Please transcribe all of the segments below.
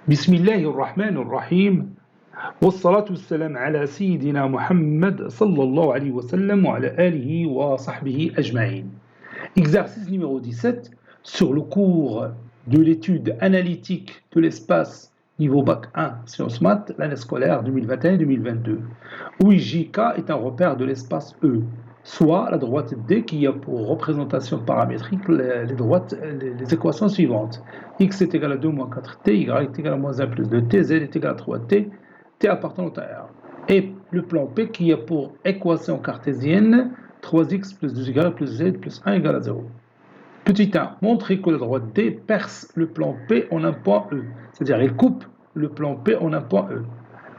بسم الله الرحمن الرحيم والصلاة والسلام على سيدنا محمد صلى الله عليه وسلم وعلى آله وصحبه أجمعين. Exercice numéro 17 sur le cours de l'étude analytique de l'espace niveau bac 1 sciences maths l'année scolaire 2021-2022 où JK est un repère de l'espace E, soit la droite D qui a pour représentation paramétrique les équations suivantes: x est égal à 2 moins 4t, y est égal à moins 1 plus 2t, z est égal à 3t, t appartenant à R. Et le plan P qui a pour équation cartésienne 3x plus 2y plus z plus 1 égale à 0. Petit 1, montrer que la droite D perce le plan P en un point E, c'est-à-dire elle coupe le plan P en un point E.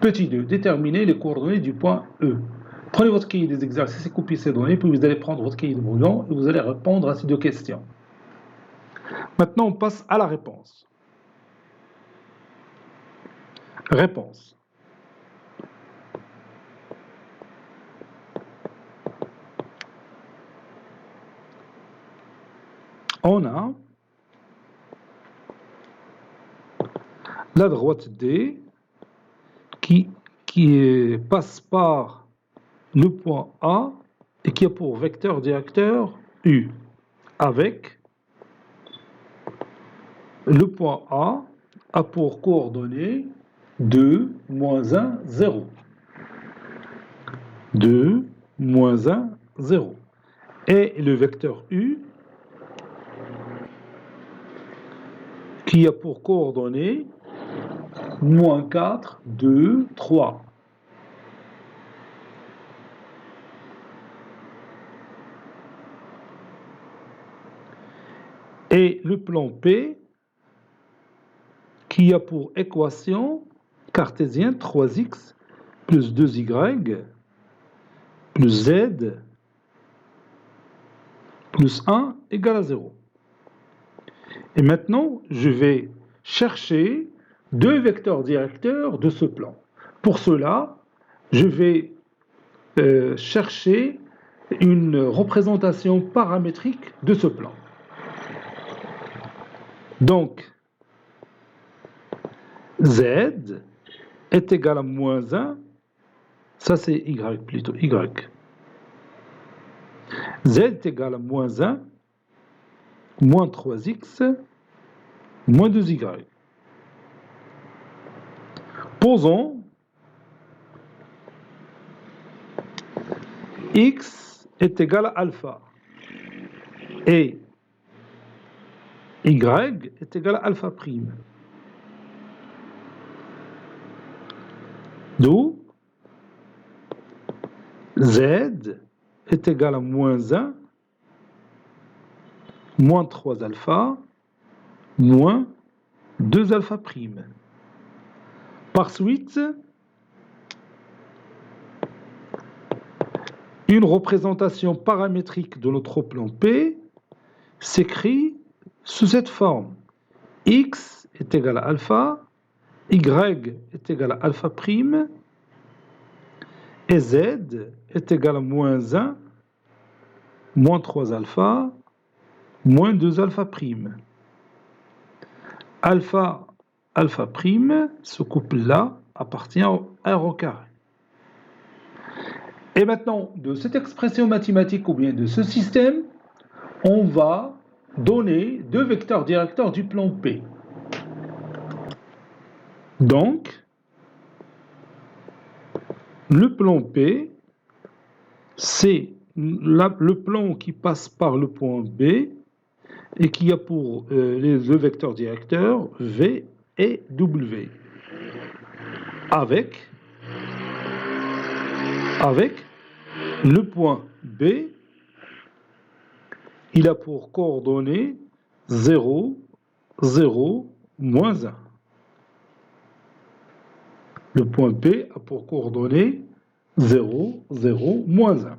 Petit 2, déterminer les coordonnées du point E. Prenez votre cahier des exercices et copiez ces données, puis vous allez prendre votre cahier de brouillon et vous allez répondre à ces deux questions. Maintenant, on passe à la réponse. Réponse. On a la droite D qui passe par le point A et qui a pour vecteur directeur U, avec le point A pour coordonnées 2, moins 1, 0. 2, moins 1, 0. Et le vecteur U qui a pour coordonnées moins 4, 2, 3. Et le plan P qui a pour équation cartésienne 3x plus 2y plus z plus 1 égale à 0. Et maintenant, je vais chercher deux vecteurs directeurs de ce plan. Pour cela, je vais chercher une représentation paramétrique de ce plan. Donc, z est égal à moins 1, ça c'est y plutôt, y. Z est égal à moins 1, moins 3x, moins 2y. Posons x est égal à alpha et y est égal à alpha prime. D'où z est égal à moins 1, moins 3 alpha, moins 2 alpha prime. Par suite, une représentation paramétrique de notre plan P s'écrit sous cette forme: x est égal à alpha, y est égal à alpha prime, et z est égal à moins 1, moins 3 alpha, moins 2 alpha prime. Alpha, alpha prime, ce couple-là appartient au R au carré. Et maintenant, de cette expression mathématique ou bien de ce système, on va donner deux vecteurs directeurs du plan P. Donc, le plan P, c'est le plan qui passe par le point B et qui a pour les deux vecteurs directeurs V et W. Avec le point B, il a pour coordonnées 0, 0, moins 1. Le point P a pour coordonnées 0, 0, moins 1.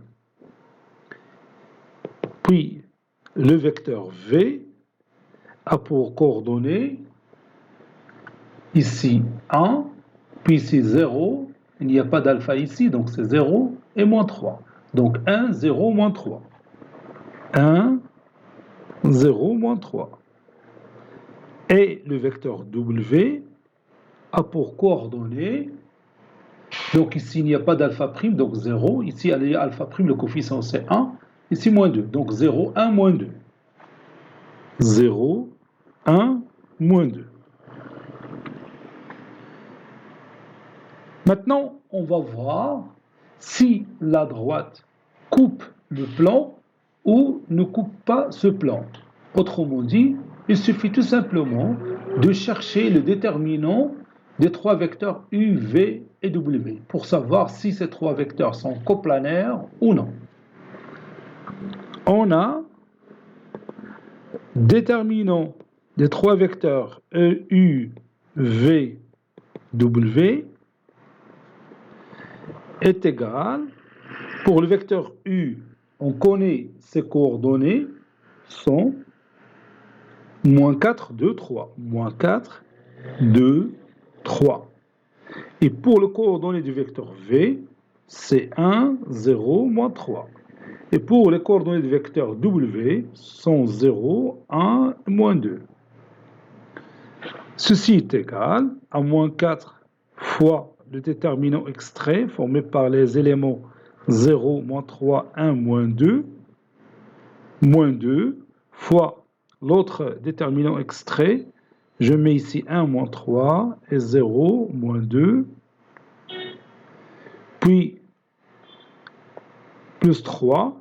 Puis, le vecteur V a pour coordonnées ici 1, puis ici 0. Il n'y a pas d'alpha ici, donc c'est 0 et moins 3. Donc 1, 0, moins 3. 1, 0, moins 3. Et le vecteur W a pour coordonnée, donc ici il n'y a pas d'alpha prime, donc 0, ici il y a alpha prime, le coefficient c'est 1, ici moins 2, donc 0, 1, moins 2. 0, 1, moins 2. Maintenant, on va voir si la droite coupe le plan ou ne coupe pas ce plan. Autrement dit, il suffit tout simplement de chercher le déterminant des trois vecteurs U, V et W pour savoir si ces trois vecteurs sont coplanaires ou non. On a déterminant des trois vecteurs E, U, V, W est égal, pour le vecteur U, on connaît ses coordonnées, sont moins 4, 2, 3. Moins 4, 2, 3. Et pour le coordonnées du vecteur V, c'est 1, 0, moins 3. Et pour les coordonnées du vecteur W, sont 0, 1, moins 2. Ceci est égal à moins 4 fois le déterminant extrait formé par les éléments 0, moins 3, 1, moins 2, fois l'autre déterminant extrait. Je mets ici 1, moins 3 et 0, moins 2, puis plus 3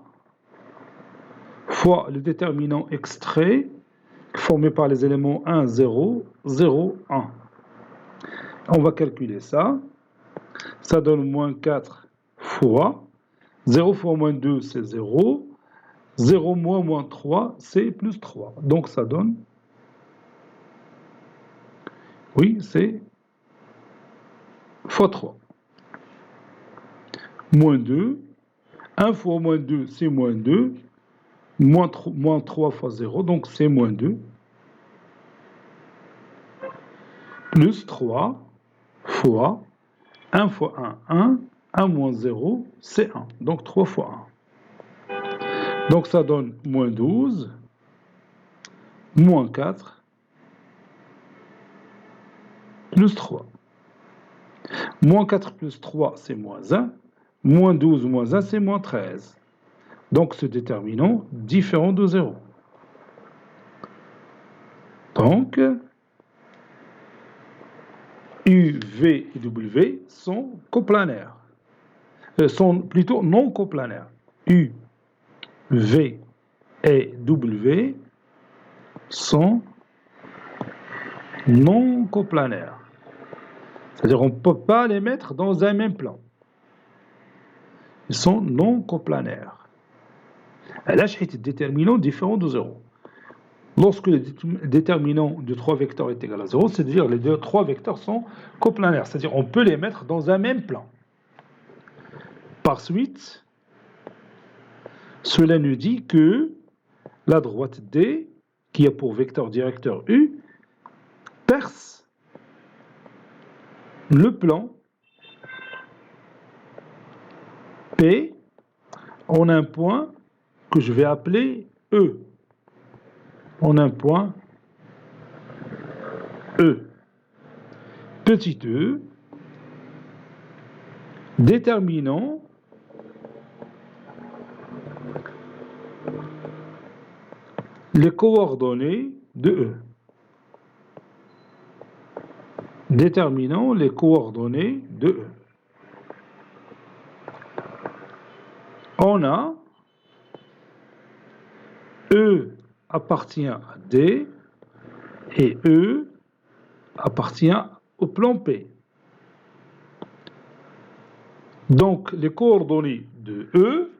fois le déterminant extrait formé par les éléments 1, 0, 0, 1. On va calculer ça. Ça donne moins 4 fois 0 fois moins 2, c'est 0. 0 moins 3, c'est plus 3. Donc ça donne, oui, c'est fois 3. Moins 2. 1 fois moins 2, c'est moins 2. Moins 3 fois 0, donc c'est moins 2. Plus 3 fois 1 fois 1, 1. 1 moins 0, c'est 1. Donc 3 fois 1. Donc ça donne moins 12, moins 4, plus 3. Moins 4 plus 3, c'est moins 1. Moins 12 moins 1, c'est moins 13. Donc ce déterminant différent de 0. Donc, U, V et W sont coplanaires. Sont plutôt non coplanaires. U, V et W sont non coplanaires. C'est-à-dire qu'on ne peut pas les mettre dans un même plan. Ils sont non coplanaires. Là, j'ai été déterminant différent de 0. Lorsque le déterminant de 3 vecteurs est égal à 0, c'est-à-dire que les 3 vecteurs sont coplanaires, c'est-à-dire qu'on peut les mettre dans un même plan. Par suite, cela nous dit que la droite D, qui a pour vecteur directeur U, perce le plan P en un point que je vais appeler E. En un point E. Petit e, déterminant les coordonnées de E. Déterminant les coordonnées de E. On a E appartient à D et E appartient au plan P. Donc, les coordonnées de E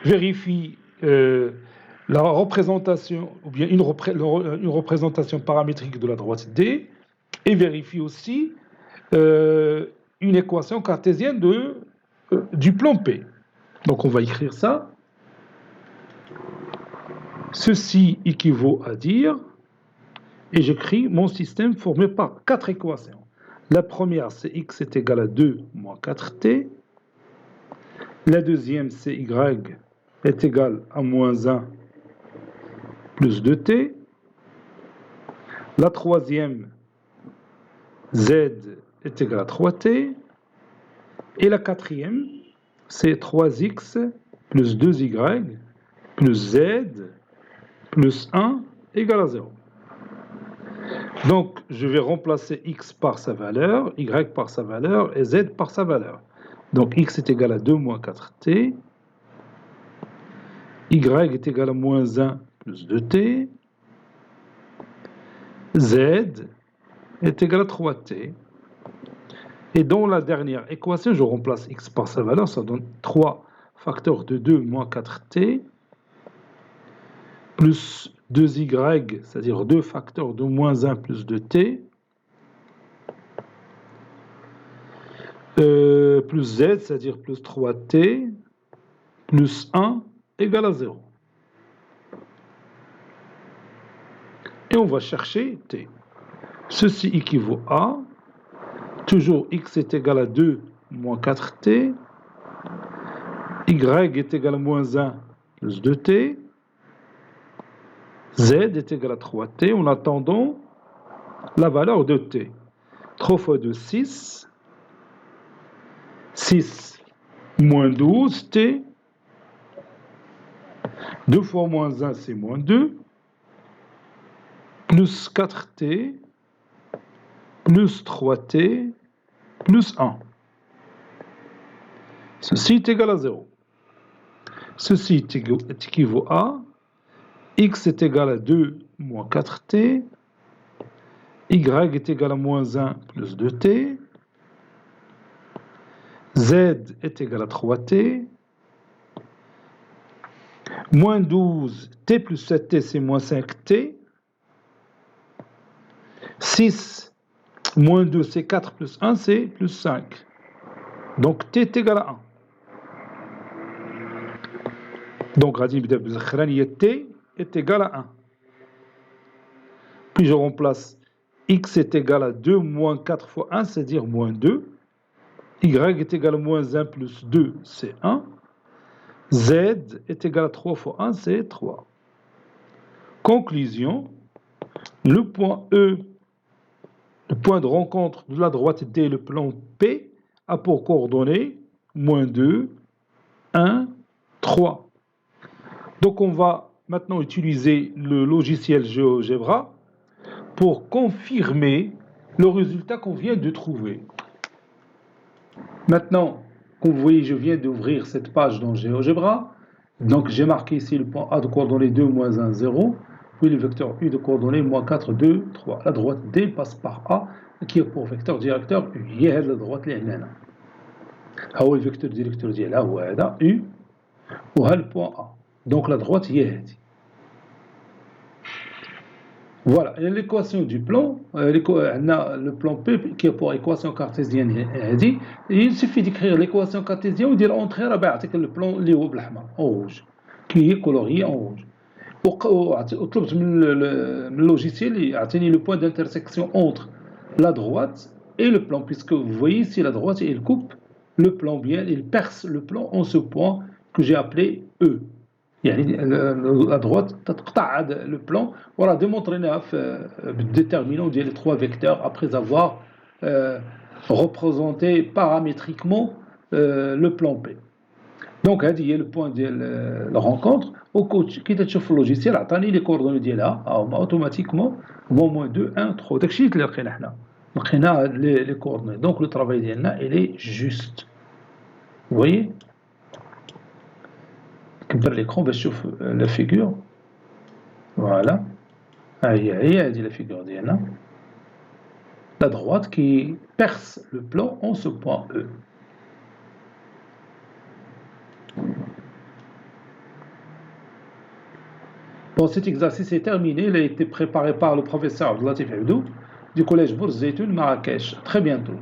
vérifient la représentation, ou bien une représentation paramétrique de la droite D, et vérifient aussi une équation cartésienne du plan P. Donc, on va écrire ça. Ceci équivaut à dire, et j'écris mon système formé par 4 équations. La première, c'est x est égal à 2 moins 4t. La deuxième, c'est y est égal à moins 1 plus 2t. La troisième, Z est égal à 3t. Et la quatrième, c'est 3x plus 2y plus z plus 1 égale à 0. Donc, je vais remplacer x par sa valeur, y par sa valeur et z par sa valeur. Donc, x est égal à 2 moins 4t, y est égal à moins 1 plus 2t, z est égal à 3t. Et dans la dernière équation, je remplace x par sa valeur, ça donne 3 facteurs de 2 moins 4t, plus 2y, c'est-à-dire 2 facteurs de moins 1 plus 2t, plus z, c'est-à-dire plus 3t, plus 1 égale à 0. Et on va chercher t. Ceci équivaut à, toujours x est égal à 2 moins 4t, y est égal à moins 1 plus 2t, z est égal à 3t en attendant la valeur de t. 3 fois 2, 6. 6 moins 12t. 2 fois moins 1, c'est moins 2. Plus 4t. Plus 3t. Plus 1. Ceci est égal à 0. Ceci équivaut à x est égal à 2 moins 4t. Y est égal à moins 1 plus 2t. Z est égal à 3t. Moins 12, t plus 7t, c'est moins 5t. 6, moins 2, c'est 4 plus 1, c'est plus 5. Donc t est égal à 1. Donc, t est égal à 1. Puis je remplace x est égal à 2 moins 4 fois 1, c'est-à-dire moins 2. Y est égal à moins 1 plus 2, c'est 1. Z est égal à 3 fois 1, c'est 3. Conclusion, le point E, le point de rencontre de la droite D, le plan P, a pour coordonnées moins 2, 1, 3. Donc on va maintenant utiliser le logiciel GeoGebra pour confirmer le résultat qu'on vient de trouver. Maintenant, comme vous voyez, je viens d'ouvrir cette page dans GeoGebra. Donc j'ai marqué ici le point A de coordonnées 2, moins 1, 0. Puis le vecteur U de coordonnées moins 4, 2, 3. La droite D passe par A, qui est pour vecteur directeur U. Il y a la droite اللي هنا. هو الفيكتور ديريكتور ديالها هو هذا U وها le point A. Donc la droite هي هذه. Voilà, l'équation du plan, le plan P qui est pour équation cartésienne, il suffit d'écrire l'équation cartésienne ou dire entrer le plan اللي هو بالأحمر, en rouge, qui est colorié en rouge. وطلبت من اللوجيسيال يعطيني le point d'intersection entre la droite et le plan, puisque vous voyez ici la droite, elle coupe le plan bien, il perce le plan en ce point que j'ai appelé E. يعني la droite تقطع هذا le plan. Voilà, démontrيناها بالدéterminant ديال les trois vecteurs après avoir représenté paramétriquement le plan P. Donc هذه هي le point ديال la rencontre. كي تشوف اللوجيسيال عطاني لي كوردوني ديالها هما اوتوماتيكمون هما moins 2 1 3. داكشي اللي لقينا حنا لقينا لي كوردوني. Donc le travail ديالنا il est juste. Vous voyez, كبر l'écran باش تشوف la figure. Voilà. هي هذه la figure ديالنا. La droite qui perce le plan en ce point E. Bon, cet exercice est terminé. Il a été préparé par le professeur Abdel Latif Abdou du collège Bourz Zeytoun Marrakech. Très bientôt.